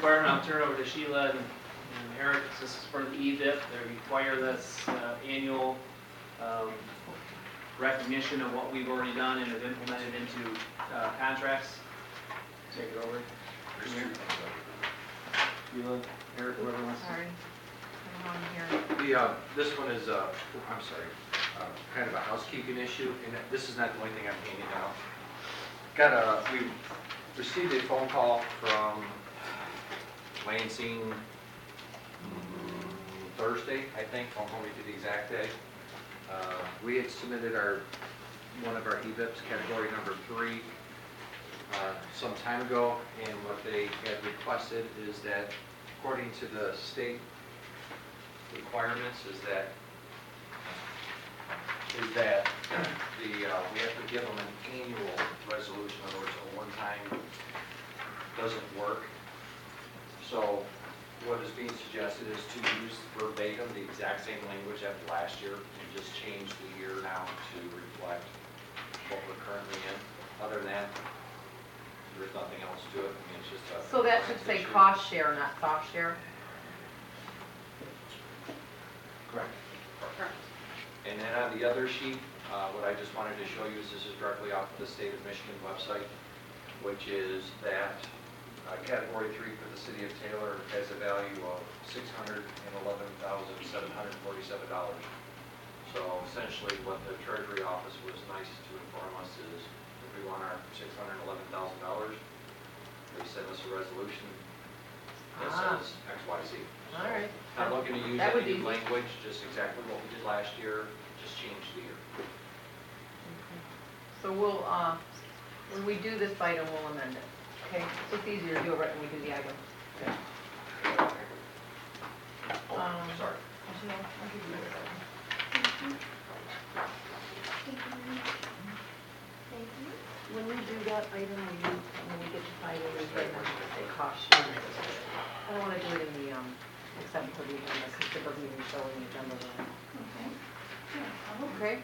requirement, I'll turn it over to Sheila and Eric. This is for the EVIP. They require this annual recognition of what we've already done and have implemented into contracts. Take it over. Sheila, Eric, whoever wants to. Sorry. I'm on here. This one is, I'm sorry, kind of a housekeeping issue, and this is not the only thing I'm handing out. We received a phone call from Lansing Thursday, I think, don't hold me to the exact day. We had submitted one of our EVIPs, category number 3, some time ago, and what they had requested is that, according to the state requirements, is that we have to give them an annual resolution. In other words, a one-time doesn't work. So what is being suggested is to use verbatim the exact same language as last year and just change the year now to reflect what we're currently in. Other than that, there's nothing else to it. I mean, it's just a So that should say cost share, not soft share? Correct. And then on the other sheet, what I just wanted to show you is this is directly off of the State of Michigan website, which is that category 3 for the city of Taylor has a value of $611,747. So essentially what the Treasury Office was nice to inform us is if we want our $611,000, they send us a resolution that says X, Y, Z. All right. Not looking to use That would any be- language, just exactly what we did last year, just change the year. So we'll, when we do this item, we'll amend it. Okay? So it's easier to do it right when we do the item. Sorry. I'll give you this item. When we do that item, when we get to find it, we say cost share. I don't want to do it in the, except for the agenda, because it doesn't even show in the agenda. Okay?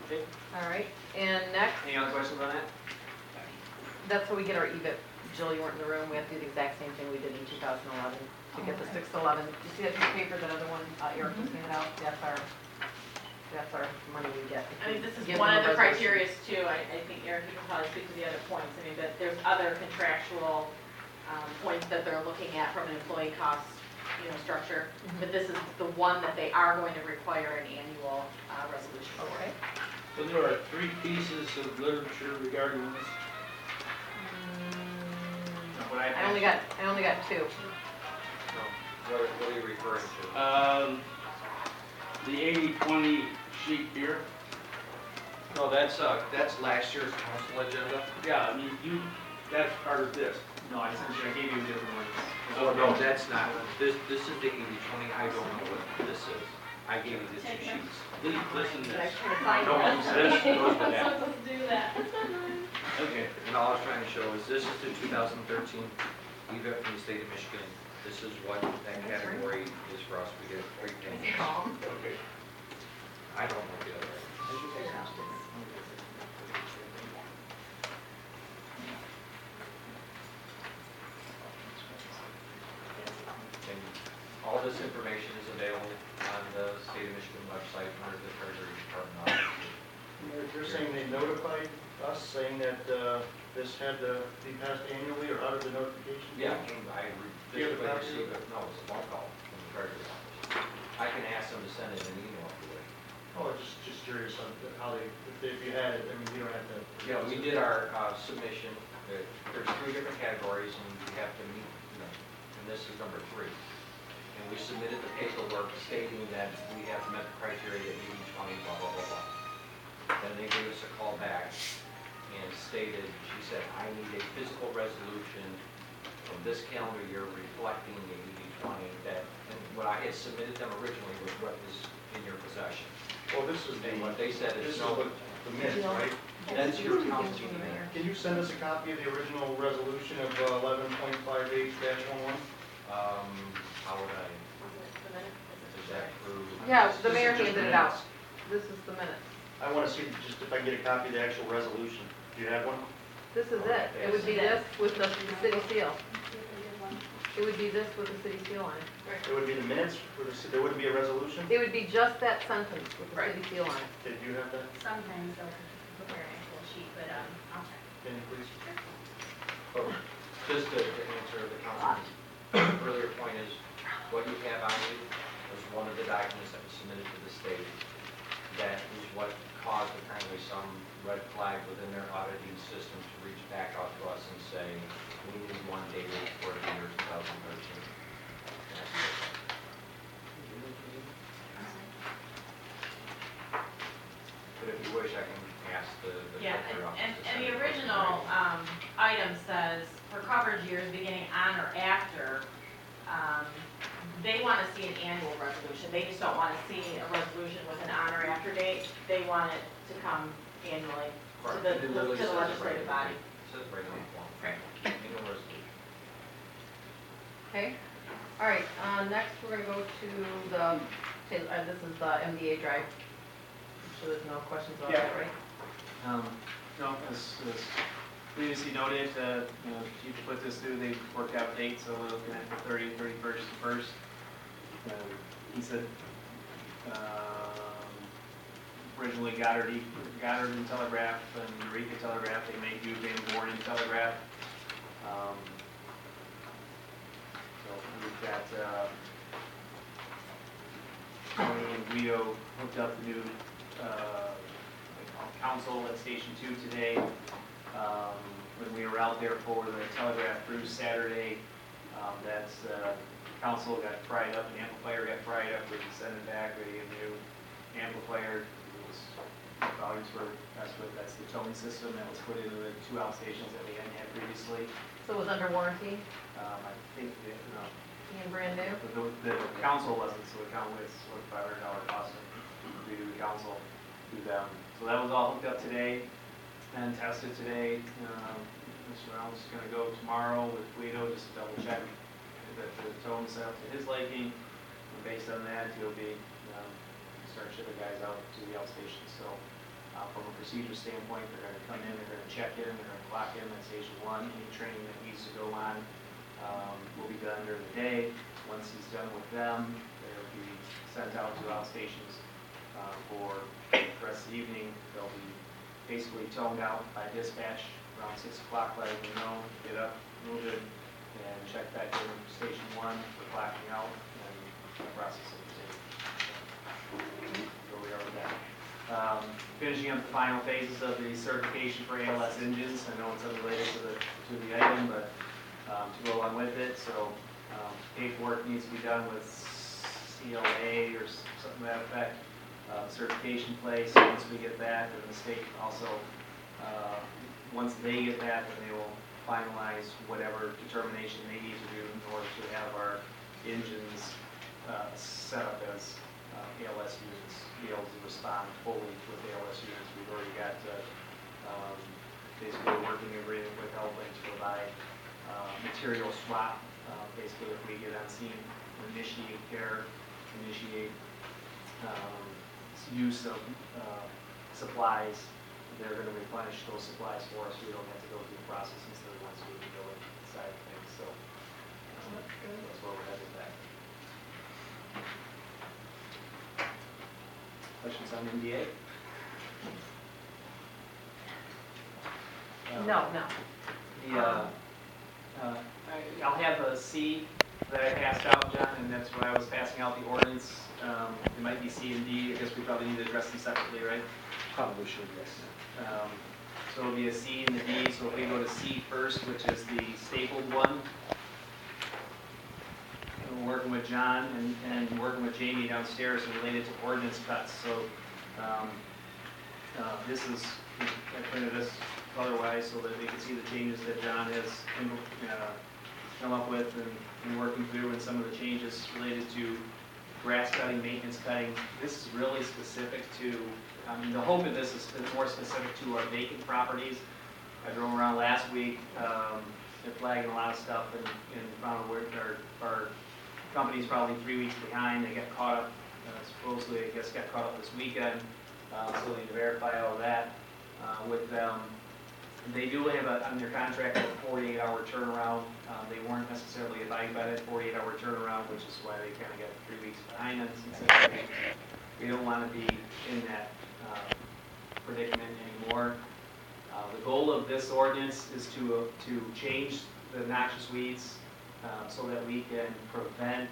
Okay. All right, and next, Any other questions on that? that's where we get our EVIP. Jill, you weren't in the room, we have to do the exact same thing we did in 2011 to get the 611. You see that piece of paper, that other one, Eric was handed out? That's our money we get. I mean, this is Give one them of the a resolution. criteria too. I think Eric, you can probably speak to the other points. I mean, that there's other contractual points that they're looking at from an employee cost, structure. But this is the one that they are going to require an annual resolution for. Okay. So there are 3 pieces of literature regarding this. What I I only got 2. So, what are you referring to? The 80-20 sheet here. No, that's last year's council agenda. Yeah, I mean, that's part of this. No, I gave you a different one. Oh, no, that's not. This is the 80-20. I don't know what this is. I gave you the 2 sheets. Listen to this. No, this goes with that. Let's do that. Okay. And all I was trying to show is this is the 2013 EVIP from the state of Michigan. This is what that category is for us. We get 3 payments. Okay. I don't know the other. And all this information is available on the state of Michigan website under the Treasury Department office. You're saying they notified us, saying that this had to be passed annually, or how did the notification? Yeah, Do you have a copy? received it. No, it's a phone call from the Treasury office. I can ask them to send it in an email if you would. Oh, just curious on how if you had it, I mean, you don't have to. Yeah, we did our submission. There's 3 different categories, and we have to meet, and this is number 3. And we submitted the paperwork stating that we have met the criteria at 80-20, blah, blah, blah, blah. Then they gave us a call back and stated, she said, I need a physical resolution from this calendar year reflecting the 80-20 that, and what I had submitted them originally was what is in your possession. Well, this is And what they said this is is no, the minutes, right? that's your council meeting minute. Can you send us a copy of the original resolution of 11.58-11? How would I, is that through? Yeah, This the is mayor just handed it minutes. out. This is the minutes. I want to see just if I can get a copy of the actual resolution. Do you have one? This is it. It would be this with the city seal. It would be this with the city seal on it. It would be the minutes, there wouldn't be a resolution? It would be just that sentence with the Right. city seal on it. Did you have that? Sometimes they'll prepare an actual sheet, but I'll check. Can you please? Oh, just to answer the councilman's earlier point is, what you have on you was one of the documents that was submitted to the state. That is what caused apparently some red flag within their auditing system to reach back out to us and say, we need one dated for the year 2013. But if you wish, I can ask the Yeah, secretary office and to send the it. original item says, for coverage years beginning on or after, they want to see an annual resolution. They just don't want to see a resolution with an on or after date. They want it to come annually to Correct. It literally the says it right legislative on body. It says right on the form. Right. Annual resolution. Okay, all right, next we're gonna go to the, this is the MDA drive. I'm sure there's no questions about that, right? No, as previously noted, you know, Chief put this through, they worked out dates, so we're looking at the 30th, 31st, and 1st. He said, originally Goddard and Telegraph and Eureka Telegraph, they may do Van Born and Telegraph. So we've got, Tony and Guido hooked up the new, council at Station 2 today. When we were out there for the Telegraph Cruise Saturday, that's, council got fried up, an amplifier got fried up, we sent it back, we get a new amplifier. Volumes were messed with, that's the tone system that was put into the 2 outstations that we hadn't had previously. So it was under warranty, I think, being brand new? the council wasn't, so the council was $500 cost to do the council, do them. So that was all hooked up today and tested today. Mr. Brown's is gonna go tomorrow with Guido, just to double check that the tone's set up to his liking. And based on that, he'll be, start shipping guys out to the outstation. So, from a procedure standpoint, they're gonna come in, they're gonna check in, they're gonna clock in at Station 1. Any training that needs to go on, will be done during the day. Once he's done with them, they'll be sent out to outstations, for the rest of the evening. They'll be basically toned out by dispatch around 6 o'clock, letting them know, get up, move it, and check back in Station 1 for clocking out, and the process of the day. Where we are with that. Finishing up the final phases of the certification for ALS engines. I know it's unrelated to the item, but to go along with it. So paperwork needs to be done with CLA or something to that effect. Certification place. Once we get that, then the state also, once they get that, then they will finalize whatever determination they need to do in order to have our engines set up as ALS units, be able to respond fully with ALS units. We've already got basically a working agreement with Helpline to provide material swap. Basically, if we get on scene, initiate care, initiate use of supplies, they're going to replenish those supplies for us. We don't have to go through the process instead of once we go inside of things. So that's where we're headed with that. Questions on NDA? No. I'll have a C that I passed out, John, and that's when I was passing out the ordinance. It might be C and D. I guess we probably need to address them separately, right? Probably should, yes. So it'll be a C and a D. So if we go to C first, which is the stapled one, we're working with John and working with Jamie downstairs related to ordinance cuts. So this is, I printed this otherwise so that we can see the changes that John has come up with and working through, and some of the changes related to grass cutting, maintenance cutting. This is really specific to, the hope of this is more specific to our vacant properties. I drove around last week, they're flagging a lot of stuff and found where our company's probably 3 weeks behind. They got caught up, supposedly I guess got caught up this weekend, so they need to verify all that with them. They do have on their contract, a 48-hour turnaround. They weren't necessarily abiding by that 48-hour turnaround, which is why they kind of got 3 weeks behind us. And said, we don't want to be in that predicament anymore. The goal of this ordinance is to change the noxious weeds so that we can prevent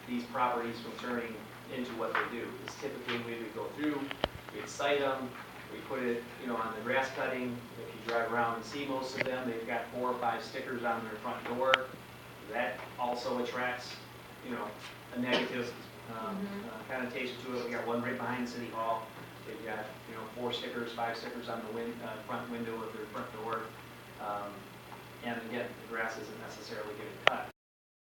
these properties from turning into what they do. Because typically we would go through, we'd cite them, we put it, on the grass cutting. If you drive around and see most of them, they've got 4 or 5 stickers on their front door. That also attracts, a negative connotation to it. We got one right behind City Hall. They've got, 4 stickers, 5 stickers on the front window of their front door. And again, the grass isn't necessarily getting cut.